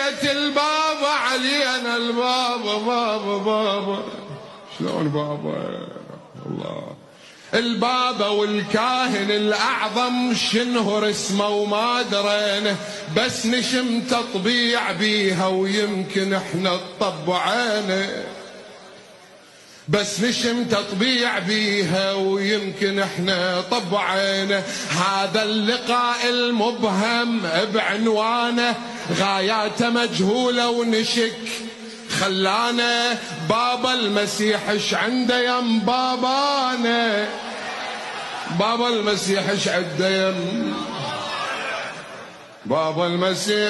بيت البابا علينا البابا بابا بابا. شلون بابا؟ الله. البابا والكاهن الأعظم شنهر اسمه وما درينا، بس نشم تطبيع بيها ويمكن احنا تطبعينا، بس نشم تطبيع بيها ويمكن احنا طبعينا. هذا اللقاء المبهم بعنوانه غاياته مجهولة ونشك خلانا بابا المسيح ايش عنده يم بابانا، بابا المسيح ايش عنده يم بابا المسيح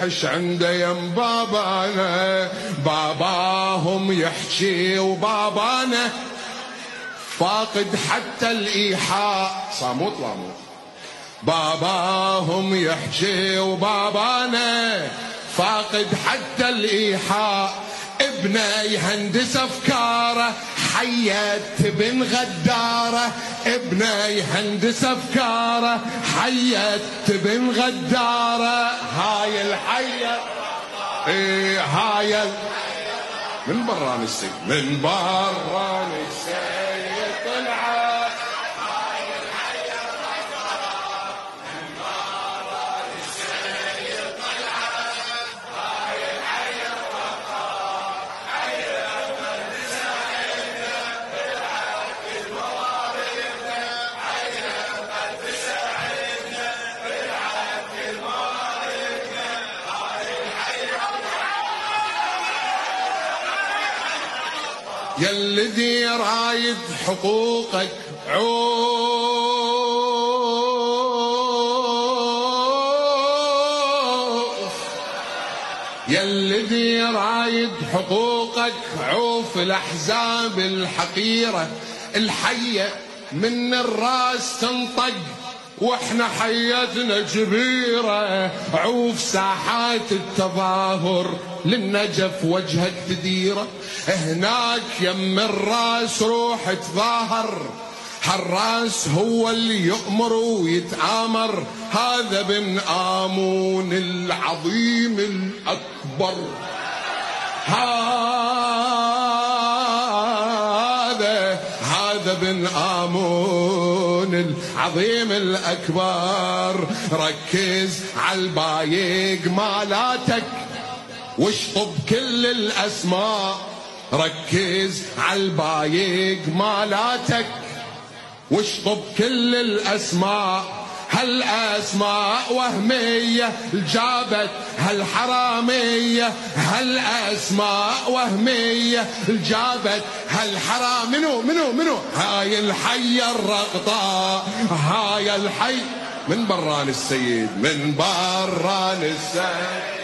ايش عنده يم بابانا. باباهم يحكي وبابانا فاقد حتى الإيحاء. صاموت لاموت. باباهم يحكي وبابانا فاقد حتى الإيحاء. ابنه يهندس أفكاره حيت بن غدارة، ابنه يهندس أفكاره حيت بن غدارة. هاي الحية هاي من بران السيد، من بران السيد طلعت. هاي الحية من بران السيد طلعت. هاي الحية يا الذي رايد حقوقك عوف، يا الذي رايد حقوقك عوف. الأحزاب الحقيرة الحية من الراس تنطق واحنا حياتنا كبيرة. عوف ساحات التظاهر للنجف وجهك تديره، هناك يم الراس روح تظاهر. هالراس هو اللي يؤمر ويتآمر، هذا بن آمون العظيم الأكبر. هذا بن آمون العظيم الأكبر. ركز عالبايق مالاتك واشطب كل الأسماء، ركز عالبايق مالاتك واشطب كل الأسماء. هالأسماء وهمية جابت هالحرامية، هالأسماء وهمية جابت هالحرام. منو هاي الحية الرقطاء، هاي الحي من بران السيد، من بران السيد.